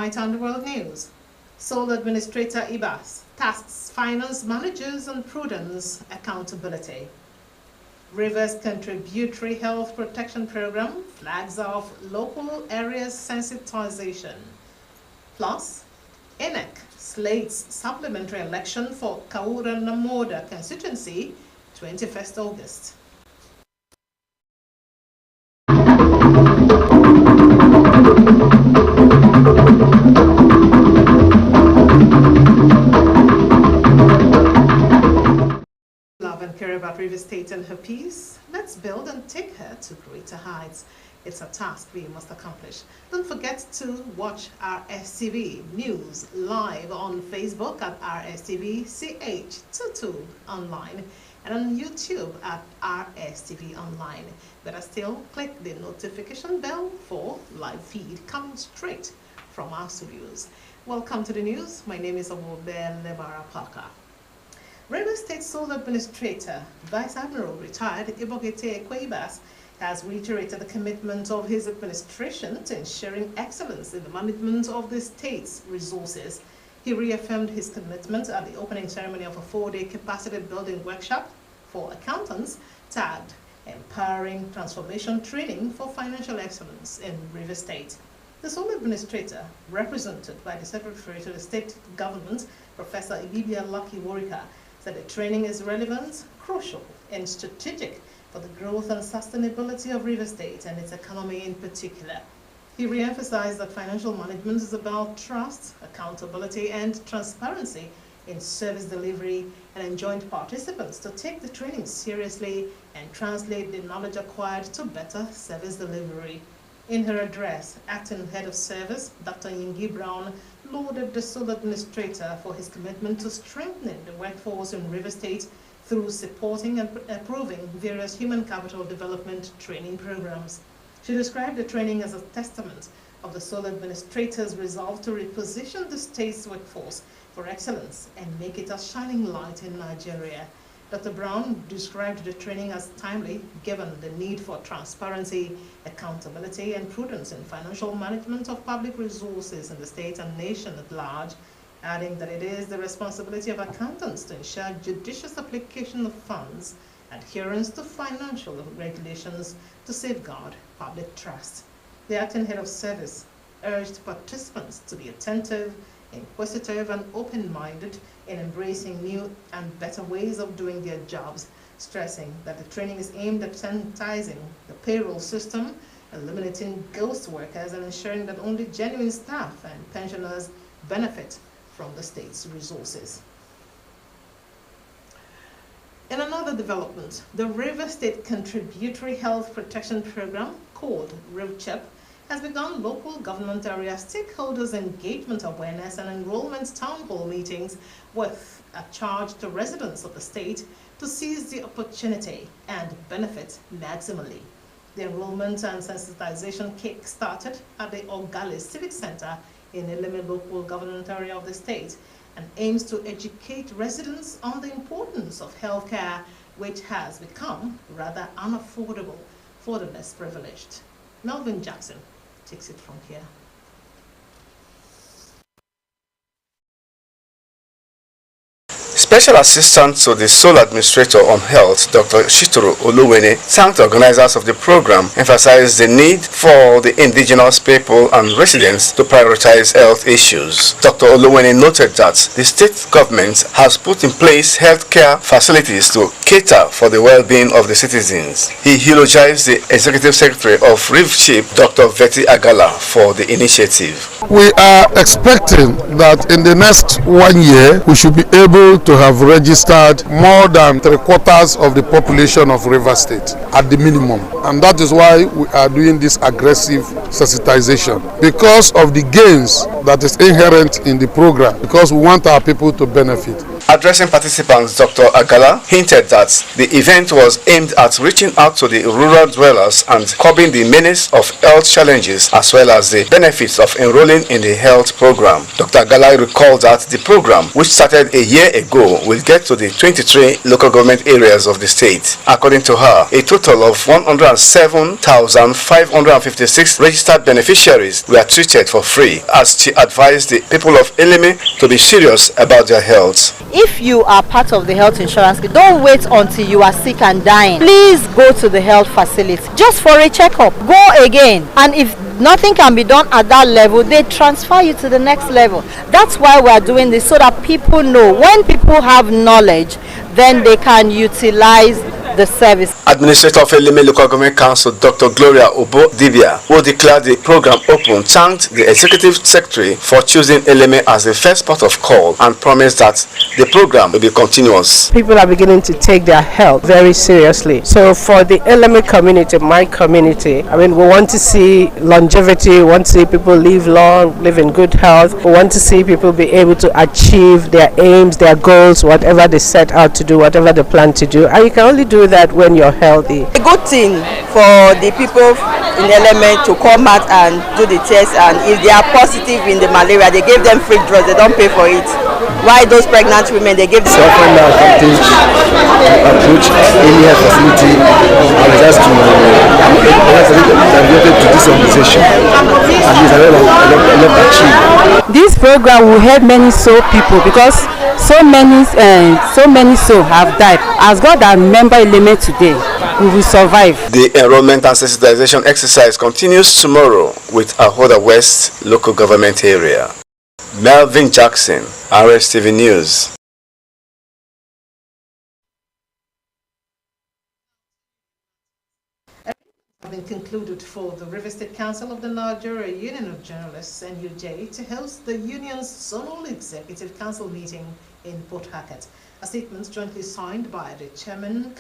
Tonight on the World News, Sole Administrator IBAS tasks finance managers on prudence accountability. Rivers Contributory Health Protection Program flags off local areas sensitization. Plus, INEC slates supplementary election for Kaura Namoda constituency 21st August. Love and care about Rivers State and her peace. Let's build and take her to greater heights. It's a task we must accomplish. Don't forget to watch Rstv News live on Facebook at Rstv CH22 online and on YouTube at Rstv online. Better still, click the notification bell for live feed coming straight from our studios. Welcome to the news. My name is Awobe Lebara Parker. Rivers State Sole Administrator, Vice Admiral retired Ibogete Kwebas, has reiterated the commitment of his administration to ensuring excellence in the management of the state's resources. He reaffirmed his commitment at the opening ceremony of a 4-day capacity building workshop for accountants tagged Empowering Transformation Training for Financial Excellence in Rivers State. The Sole Administrator, represented by the Secretary to the State Government, Professor Ibibia Lucky Worika, said the training is relevant, crucial, and strategic for the growth and sustainability of Rivers State and its economy in particular. He re-emphasized that financial management is about trust, accountability, and transparency in service delivery and enjoined participants to take the training seriously and translate the knowledge acquired to better service delivery. In her address, Acting Head of Service, Dr. Yingi Brown, lauded the Sole Administrator for his commitment to strengthening the workforce in Rivers State through supporting and approving various human capital development training programs. She described the training as a testament of the Sole Administrator's resolve to reposition the state's workforce for excellence and make it a shining light in Nigeria. Dr. Brown described the training as timely, given the need for transparency, accountability, and prudence in financial management of public resources in the state and nation at large, adding that it is the responsibility of accountants to ensure judicious application of funds, adherence to financial regulations to safeguard public trust. The Acting Head of Service urged participants to be attentive, inquisitive, and open-minded in embracing new and better ways of doing their jobs, stressing that the training is aimed at sanitizing the payroll system, eliminating ghost workers, and ensuring that only genuine staff and pensioners benefit from the state's resources. In another development, the Rivers State Contributory Health Protection Program, called RIVCHEP, has begun local government area stakeholders engagement awareness and enrollment town hall meetings with a charge to residents of the state to seize the opportunity and benefit maximally. The enrollment and sensitization kick started at the Ogale Civic Center in Eleme local government area of the state and aims to educate residents on the importance of healthcare, which has become rather unaffordable for the less privileged. Melvin Jackson takes it from here. Special Assistant to the Sole Administrator on Health, Dr. Shituru Oluwene, thanked the organizers of the program, emphasized the need for the indigenous people and residents to prioritize health issues. Dr. Oluwene noted that the state government has put in place healthcare facilities to cater for the well-being of the citizens. He eulogized the Executive Secretary of RIVCHEP, Dr. Betty Agala, for the initiative. We are expecting that in the next 1 year, we should be able to have registered more than 3/4 of the population of Rivers State at the minimum, and that is why we are doing this aggressive sensitization, because of the gains that is inherent in the program, because we want our people to benefit. Addressing participants, Dr. Agala hinted that the event was aimed at reaching out to the rural dwellers and curbing the menace of health challenges as well as the benefits of enrolling in the health program. Dr. Agala recalled that the program, which started a year ago, will get to the 23 local government areas of the state. According to her, a total of 107,556 registered beneficiaries were treated for free, as she advised the people of Eleme to be serious about their health. If you are part of the health insurance, don't wait until you are sick and dying. Please go to the health facility just for a checkup. Go again, and if nothing can be done at that level, they transfer you to the next level. That's why we are doing this, so that people know. When people have knowledge, then they can utilize the service. Administrator of Eleme Local Government Council, Dr. Gloria Obo Dibia, who declared the program open, thanked the Executive Secretary for choosing Eleme as the first port of call and promised that the program will be continuous. People are beginning to take their health very seriously. So for the Eleme community, my community, we want to see longevity, we want to see people live long, live in good health. We want to see people be able to achieve their aims, their goals, whatever they set out to do, whatever they plan to do. And you can only do that when you're healthy. A good thing for the people in Eleme to come out and do the test, and if they are positive in the malaria, they give them free drugs, they don't pay for it. Why those pregnant women, they give them advantage to approach any health facility and just to this organization, and this a lot achieve. This program will help many people, because so many have died. As God has remembered Eleme today, we will survive. The enrollment and sensitization exercise continues tomorrow with Ahoda West local government area. Melvin Jackson, Rstv News. Been concluded for the River State Council of the Nigeria Union of Journalists (NUJ) to host the union's zonal executive council meeting in Port Harcourt. A statement jointly signed by the chairman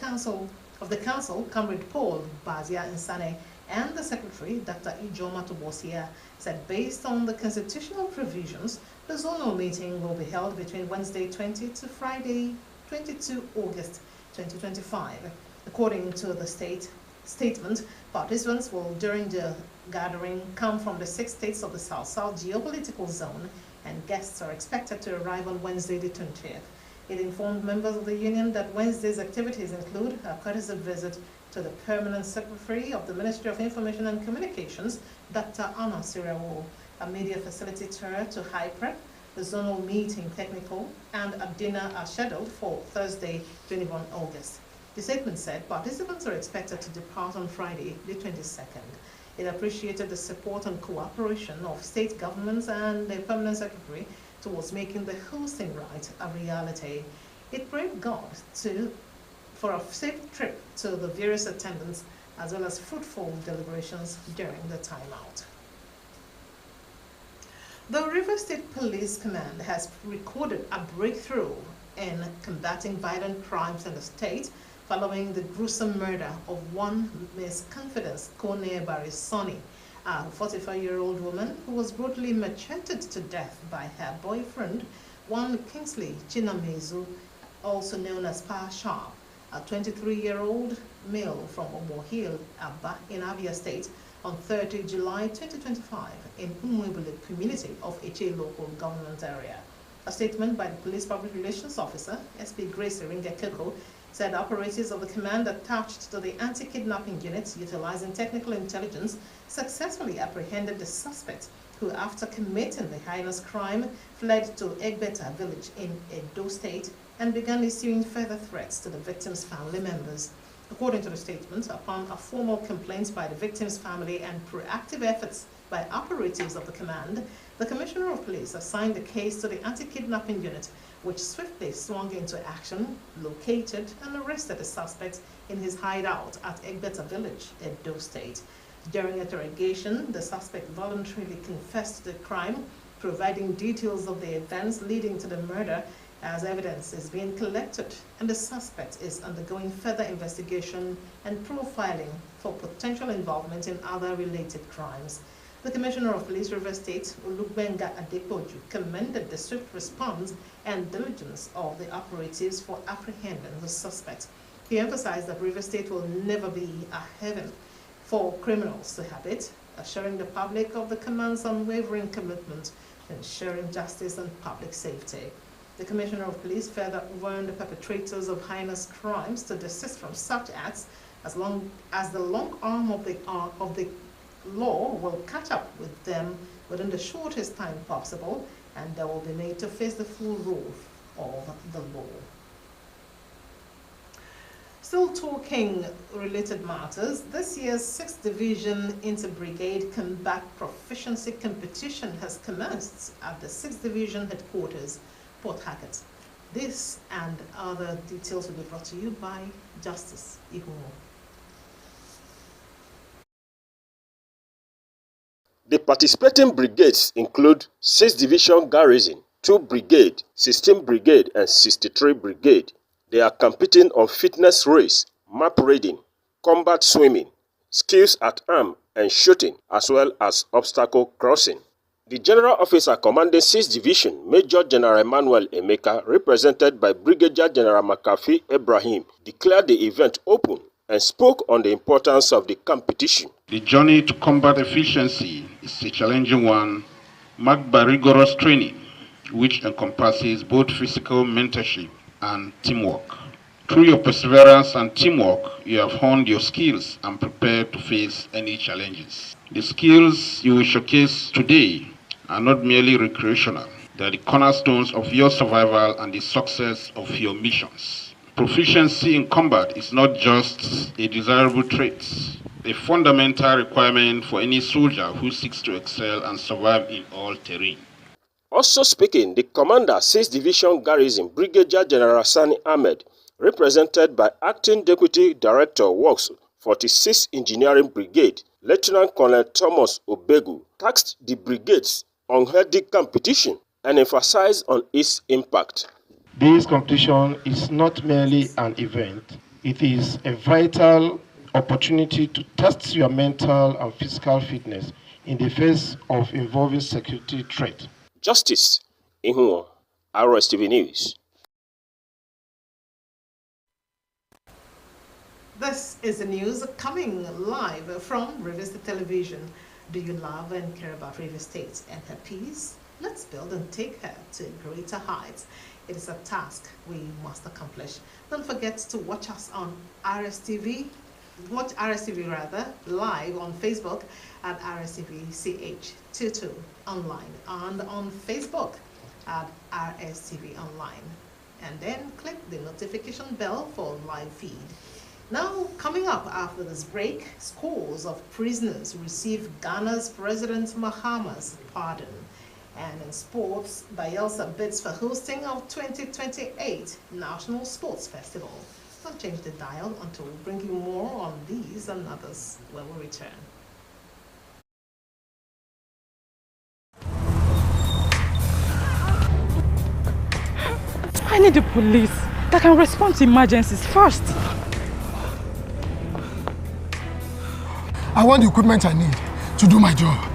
of the council, Comrade Paul Bazia Insane, and the secretary, Dr. Ijoma Tobosia, said based on the constitutional provisions, the zonal meeting will be held between Wednesday 20 to Friday 22 August 2025. According to the statement, participants will during the gathering come from the 6 states of the South-South geopolitical zone, and guests are expected to arrive on Wednesday the 20th. It informed members of the union that Wednesday's activities include a courtesy visit to the Permanent Secretary of the Ministry of Information and Communications, Dr. Anna Sirawo, a media facilitator to High Prep, the zonal meeting technical, and a dinner are scheduled for Thursday, 21 August. The statement said participants are expected to depart on Friday, the 22nd. It appreciated the support and cooperation of state governments and the Permanent Secretary towards making the hosting right a reality. It prayed God for a safe trip to the various attendants, as well as fruitful deliberations during the timeout. The River State Police Command has recorded a breakthrough in combating violent crimes in the state following the gruesome murder of one Miss Confidence Kone Barisoni, a 45-year-old woman who was brutally macheted to death by her boyfriend, one Kingsley Chinamezu, also known as Pa Sharp, a 23-year-old male from Obo Hill, Abba, in Abia State, on 30 July 2025 in Umwebule community of Eche local government area. A statement by the Police Public Relations Officer, SP Grace Eringa Keko, said operatives of the command attached to the anti-kidnapping unit utilizing technical intelligence successfully apprehended the suspect who, after committing the heinous crime, fled to Egbeta village in Edo State and began issuing further threats to the victim's family members. According to the statement, upon a formal complaint by the victim's family and proactive efforts by operatives of the command, the Commissioner of Police assigned the case to the anti-kidnapping unit, which swiftly swung into action, located and arrested the suspect in his hideout at Egbeta village, Edo State. During interrogation, the suspect voluntarily confessed to the crime, providing details of the events leading to the murder, as evidence is being collected, and the suspect is undergoing further investigation and profiling for potential involvement in other related crimes. The Commissioner of Police River State, Olugbenga Adepoju, commended the swift response and diligence of the operatives for apprehending the suspect. He emphasized that River State will never be a haven for criminals to habit, assuring the public of the command's unwavering commitment to ensuring justice and public safety. The Commissioner of Police further warned the perpetrators of heinous crimes to desist from such acts as long as the long arm of the law will catch up with them within the shortest time possible, and they will be made to face the full wrath of the law. Still talking related matters, this year's 6th Division Inter-Brigade Combat Proficiency Competition has commenced at the 6th Division Headquarters, Port Harcourt. This and other details will be brought to you by Justice Ihumo. The participating brigades include 6th Division Garrison, 2 Brigade, 16 Brigade and 63 Brigade. They are competing on fitness race, map reading, combat swimming, skills at arm and shooting, as well as obstacle crossing. The General Officer commanding 6th Division, Major General Emmanuel Emeka, represented by Brigadier General Makafi Ibrahim, declared the event open and spoke on the importance of the competition. The journey to combat efficiency is a challenging one, marked by rigorous training, which encompasses both physical mentorship and teamwork. Through your perseverance and teamwork, you have honed your skills and prepared to face any challenges. The skills you will showcase today are not merely recreational. They are the cornerstones of your survival and the success of your missions. Proficiency in combat is not just a desirable trait, a fundamental requirement for any soldier who seeks to excel and survive in all terrain. Also speaking, the Commander 6th Division Garrison, Brigadier General Sani Ahmed, represented by Acting Deputy Director Works 46th Engineering Brigade, Lieutenant Colonel Thomas Obegu, tasked the brigades on healthy competition and emphasized on its impact. This competition is not merely an event, it is a vital opportunity to test your mental and physical fitness in the face of evolving security threat. Justice Ihumo, Rstv News. This is the news coming live from Rivers Television. Do you love and care about River State and her peace? Let's build and take her to greater heights. It is a task we must accomplish. Don't forget to watch us on Rstv. Watch Rstv live on Facebook at Rstvch22 online and on Facebook at Rstv online. And then click the notification bell for live feed. Now, coming up after this break, scores of prisoners receive Ghana's President Mahama's pardon. And in sports, Bayelsa bids for hosting of 2028 National Sports Festival. Don't change the dial until we bring you more on these and others when we return. I need the police that can respond to emergencies first. I want the equipment I need to do my job.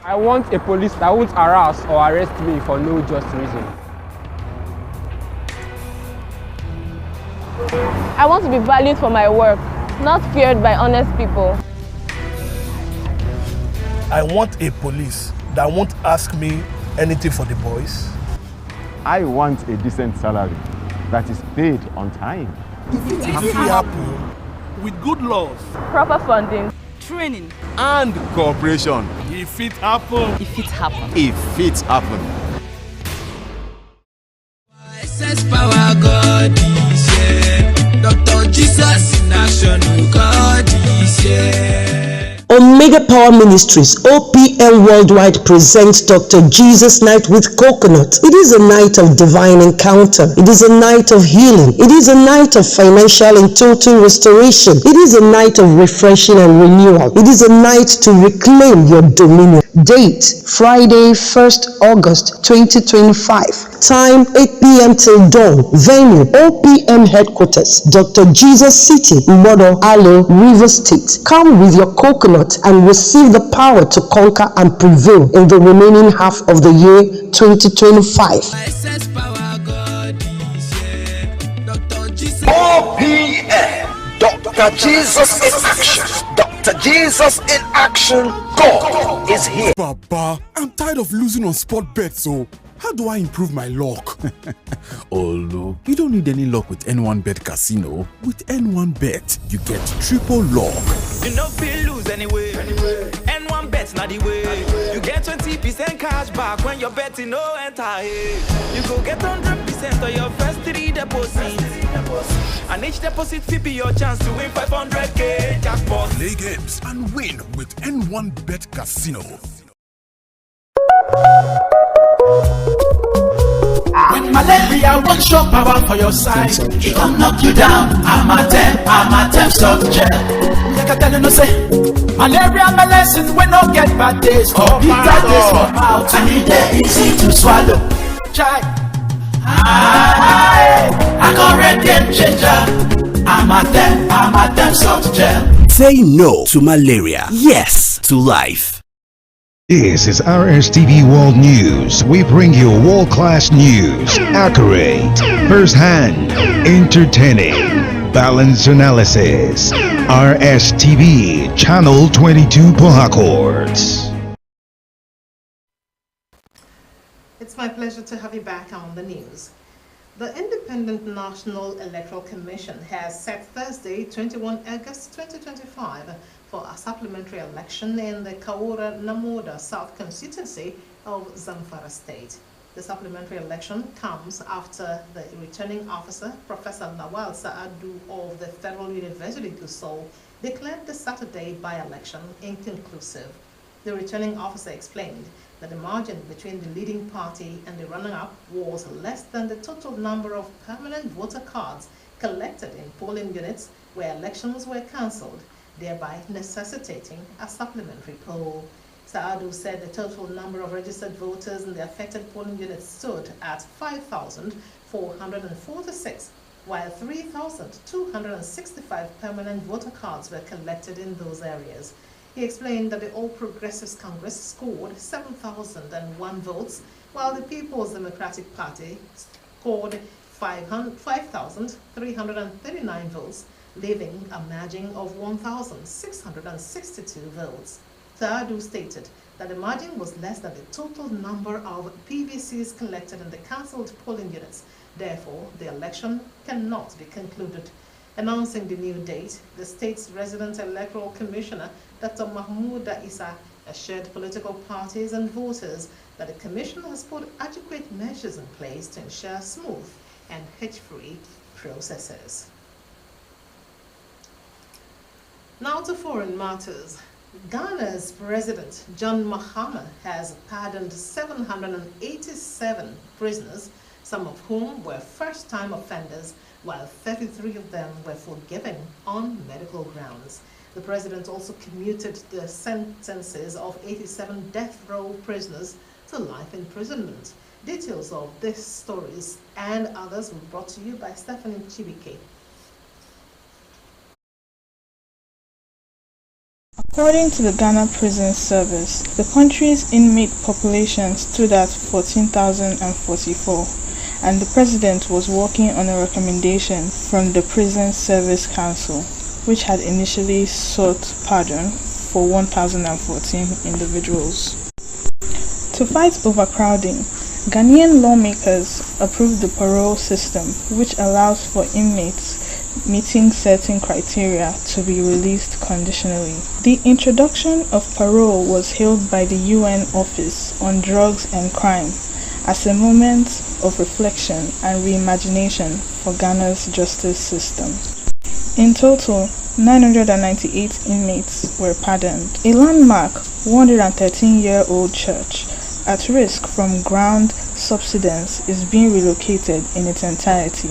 I want a police that won't harass or arrest me for no just reason. I want to be valued for my work, not feared by honest people. I want a police that won't ask me anything for the boys. I want a decent salary that is paid on time. If it happen with good laws, proper funding, training, and cooperation. If it happen. If it happen. If it happen. Power God is here. Dr. Jesus in action, God is here. Omega Power Ministries, OPM Worldwide presents Dr. Jesus Night with Coconut. It is a night of divine encounter. It is a night of healing. It is a night of financial and total restoration. It is a night of refreshing and renewal. It is a night to reclaim your dominion. Date, Friday, 1st August 2025. Time, 8 p.m. till dawn. Venue, OPM Headquarters, Dr. Jesus City, Modo Alo, River State. Come with your coconut and receive the power to conquer and prevail in the remaining half of the year 2025. OPM, Dr. Jesus in action. Dr. Jesus in action. God is here. Baba, I'm tired of losing on sport bets, so how do I improve my luck? Olu, you don't need any luck with N1 Bet Casino. With N1 Bet, you get triple luck. You know feel lose anyway. N1 bet's not the way. You get 20% cash back when you're betting no enter. You go get 100% on your first 3 deposits. And each deposit fee be your chance to win 500k jackpot. Play games and win with N1 Bet Casino. When malaria won't show power for your side, it come knock you down. I'm a temp stop gel. Like I tell you no say, malaria medicine when no get bad days or bitter days for mouth, and it easy to swallow. Try. I got red game changer. I'm a temp stop gel. Say no to malaria. Yes to life. This is Rstv World News. We bring you world-class news, accurate, first-hand, entertaining, balanced analysis. Rstv, Channel 22 Port Harcourt. It's my pleasure to have you back on the news. The Independent National Electoral Commission has set Thursday, 21 August 2025, for a supplementary election in the Kaura Namoda South constituency of Zamfara State. The supplementary election comes after the returning officer, Professor Lawal Saadu of the Federal University Gusau, declared the Saturday by-election inconclusive. The returning officer explained that the margin between the leading party and the runner-up was less than the total number of permanent voter cards collected in polling units where elections were cancelled, thereby necessitating a supplementary poll. Saadu said the total number of registered voters in the affected polling units stood at 5,446, while 3,265 permanent voter cards were collected in those areas. He explained that the All Progressives Congress scored 7,001 votes, while the People's Democratic Party scored 5,339 votes, leaving a margin of 1,662 votes. Saadu stated that the margin was less than the total number of PVCs collected in the cancelled polling units. Therefore, the election cannot be concluded. Announcing the new date, the state's resident electoral commissioner, Dr. Mahmouda Issa, assured political parties and voters that the commission has put adequate measures in place to ensure smooth and hitch-free processes. Now to foreign matters. Ghana's President John Mahama has pardoned 787 prisoners, some of whom were first-time offenders, while 33 of them were forgiven on medical grounds. The president also commuted the sentences of 87 death row prisoners to life imprisonment. Details of these stories and others were brought to you by Stephanie Chibike. According to the Ghana Prison Service, the country's inmate population stood at 14,044, and the president was working on a recommendation from the Prison Service Council, which had initially sought pardon for 1,014 individuals. To fight overcrowding, Ghanaian lawmakers approved the parole system, which allows for inmates meeting certain criteria to be released conditionally. The introduction of parole was hailed by the UN Office on Drugs and Crime as a moment of reflection and reimagination for Ghana's justice system. In total, 998 inmates were pardoned. A landmark 113-year-old church at risk from ground subsidence is being relocated in its entirety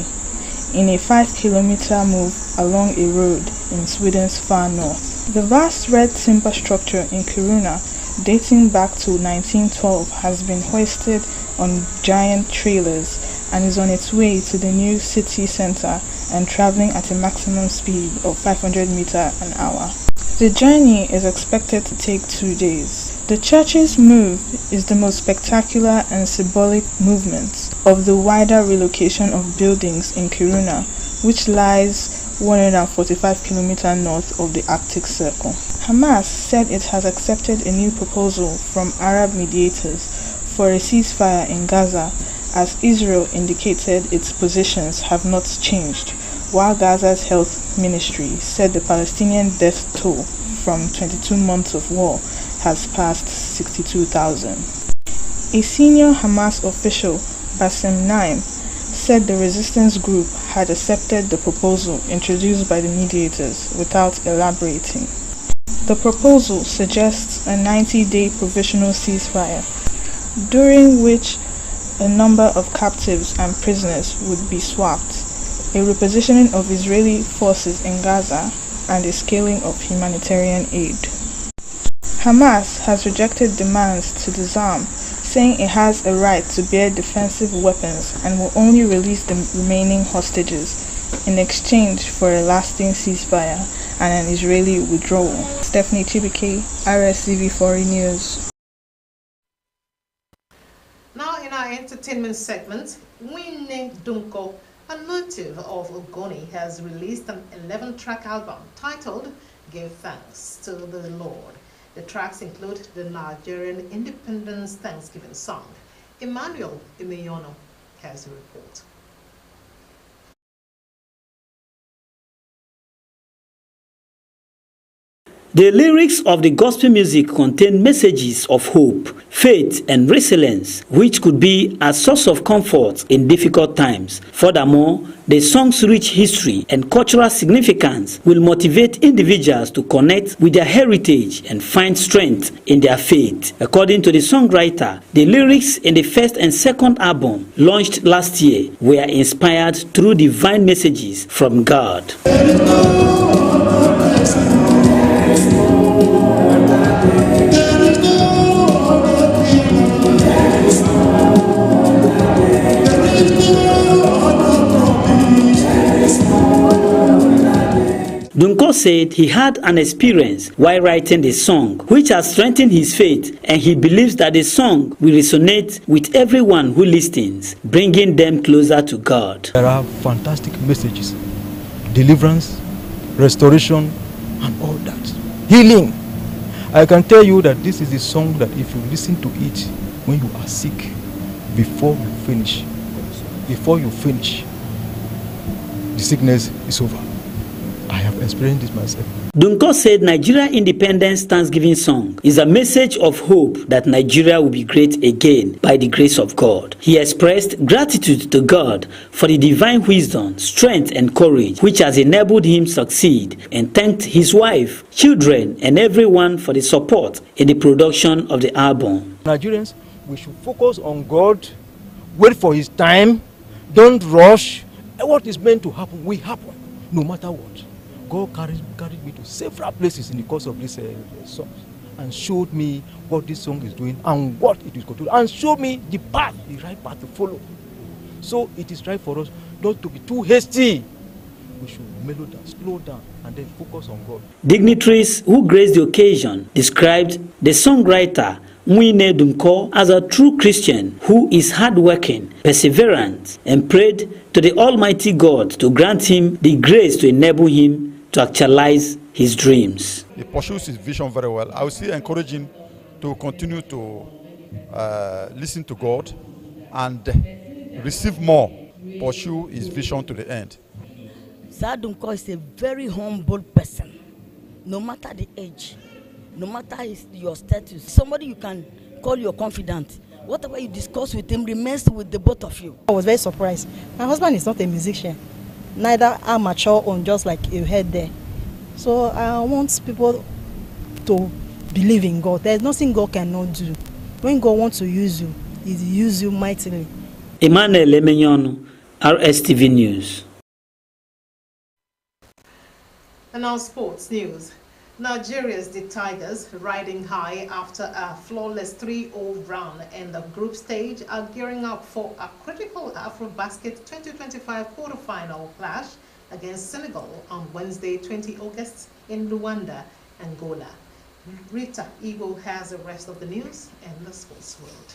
in a 5-kilometer move along a road in Sweden's far north. The vast red timber structure in Kiruna, dating back to 1912, has been hoisted on giant trailers and is on its way to the new city center and traveling at a maximum speed of 500 meters an hour. The journey is expected to take 2 days. The church's move is the most spectacular and symbolic movement of the wider relocation of buildings in Kiruna, which lies 145 kilometers north of the Arctic Circle. Hamas said it has accepted a new proposal from Arab mediators for a ceasefire in Gaza, as Israel indicated its positions have not changed, while Gaza's health ministry said the Palestinian death toll from 22 months of war has passed 62,000. A senior Hamas official, Bassem Naim, said the resistance group had accepted the proposal introduced by the mediators without elaborating. The proposal suggests a 90-day provisional ceasefire, during which a number of captives and prisoners would be swapped, a repositioning of Israeli forces in Gaza, and a scaling of humanitarian aid. Hamas has rejected demands to disarm, saying it has a right to bear defensive weapons and will only release the remaining hostages in exchange for a lasting ceasefire and an Israeli withdrawal. Stephanie Chibike, Rstvlive Foreign News. Now in our entertainment segment, Winnie Dunko, a native of Ogoni, has released an 11-track album titled Give Thanks to the Lord. The tracks include the Nigerian Independence Thanksgiving song. Emmanuel Imeyono has a report. The lyrics of the gospel music contain messages of hope, faith, and resilience, which could be a source of comfort in difficult times. Furthermore, the song's rich history and cultural significance will motivate individuals to connect with their heritage and find strength in their faith. According to the songwriter, the lyrics in the first and second album, launched last year, were inspired through divine messages from God. Dunko said he had an experience while writing the song, which has strengthened his faith, and he believes that the song will resonate with everyone who listens, bringing them closer to God. There are fantastic messages, deliverance, restoration, and all that. Healing. I can tell you that this is a song that if you listen to it when you are sick, before you finish, the sickness is over. I have experienced this myself. Dunko said Nigeria Independence Thanksgiving song is a message of hope that Nigeria will be great again by the grace of God. He expressed gratitude to God for the divine wisdom, strength, and courage which has enabled him succeed, and thanked his wife, children, and everyone for the support in the production of the album. Nigerians, we should focus on God, wait for his time, don't rush. What is meant to happen will happen, no matter what. God carried me to several places in the course of this song and showed me what this song is doing and what it is going to do, and showed me the right path to follow. So it is right for us not to be too hasty. We should mellow down, slow down, and then focus on God. Dignitaries who graced the occasion described the songwriter Winnie Dunko as a true Christian who is hardworking, perseverant, and prayed to the Almighty God to grant him the grace to enable him to actualize his dreams. He pursues his vision very well. I would still encourage him to continue to listen to God and receive more, pursue his vision to the end. Sir Dunko is a very humble person, no matter the age, no matter your status. Somebody you can call your confidant. Whatever you discuss with him remains with the both of you. I was very surprised. My husband is not a musician, neither amateur or just like you heard there. So I want people to believe in God. There's nothing God cannot do. When God wants to use you, He will use you mightily. Emmanuel Emenyonu, Rstv News. And now sports news. Nigeria's the Tigers, riding high after a flawless 3-0 run in the group stage, are gearing up for a critical AfroBasket 2025 quarterfinal clash against Senegal on Wednesday, 20 August in Luanda, Angola. Rita Igbo has the rest of the news in the sports world.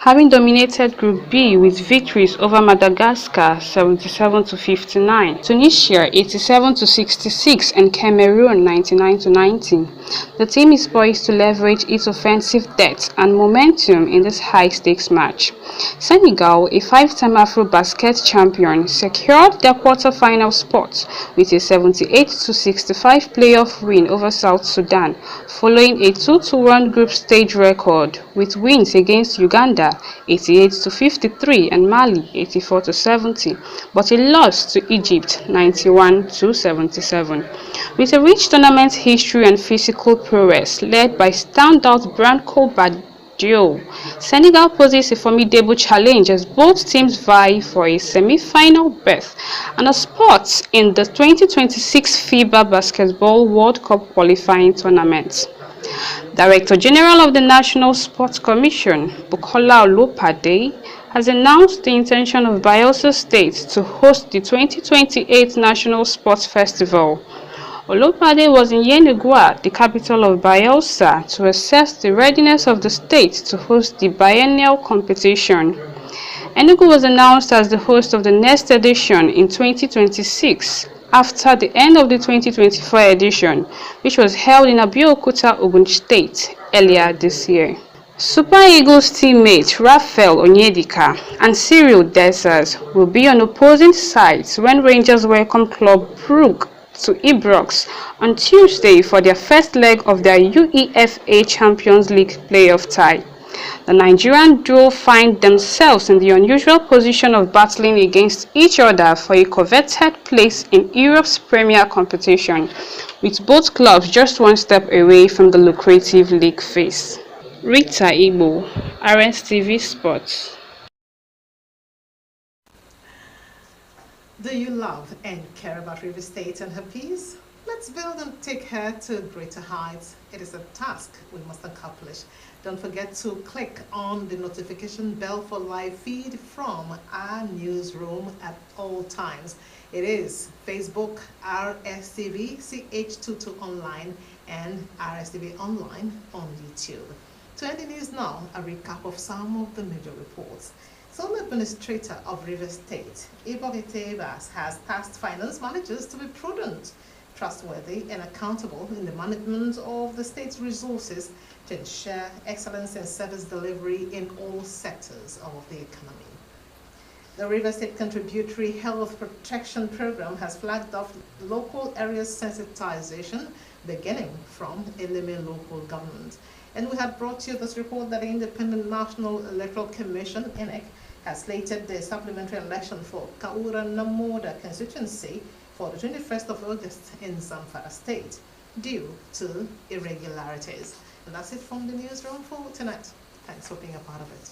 Having dominated Group B with victories over Madagascar 77-59, Tunisia 87-66 and Cameroon 99-90, the team is poised to leverage its offensive depth and momentum in this high-stakes match. Senegal, a five-time AfroBasket champion, secured their quarter-final spot with a 78-65 playoff win over South Sudan, following a 2-1 group stage record with wins against Uganda 88-53 and Mali 84-70, but a loss to Egypt 91-77. With a rich tournament history and physical prowess led by standout Branco Badio, Senegal poses a formidable challenge as both teams vie for a semi-final berth and a spot in the 2026 FIBA Basketball World Cup qualifying tournament. Director General of the National Sports Commission, Bukola Olopade, has announced the intention of Bayelsa State to host the 2028 National Sports Festival. Olopade was in Yenagoa, the capital of Bayelsa, to assess the readiness of the state to host the biennial competition. Enugu was announced as the host of the next edition in 2026. After the end of the 2024 edition, which was held in Abeokuta, Ogun State, earlier this year. Super Eagles teammates Raphael Onyedika and Cyril Dessers will be on opposing sides when Rangers welcome Club Brugge to Ibrox on Tuesday for their first leg of their UEFA Champions League playoff tie. The Nigerian duo find themselves in the unusual position of battling against each other for a coveted place in Europe's premier competition, with both clubs just one step away from the lucrative league phase. Rita Igbo, Rstv Sports. Do you love and care about Rivers State and her peace? Let's build and take her to greater heights. It is a task we must accomplish. Don't forget to click on the notification bell for live feed from our newsroom at all times. It is Facebook, Rstv, CH22 Online, and Rstv Online on YouTube. To end the news now, a recap of some of the major reports. Sole Administrator of Rivers State, Ibok Etebas, has tasked finance managers to be prudent, trustworthy, and accountable in the management of the state's resources to ensure excellence in service delivery in all sectors of the economy. The Rivers State Contributory Health Protection Program has flagged off local area sensitization beginning from Eleme local government. And we had brought you this report that the Independent National Electoral Commission, INEC, has slated the supplementary election for Kaura Namoda constituency for the 21st of August in Zamfara State due to irregularities. And that's it from the newsroom for tonight. Thanks for being a part of it.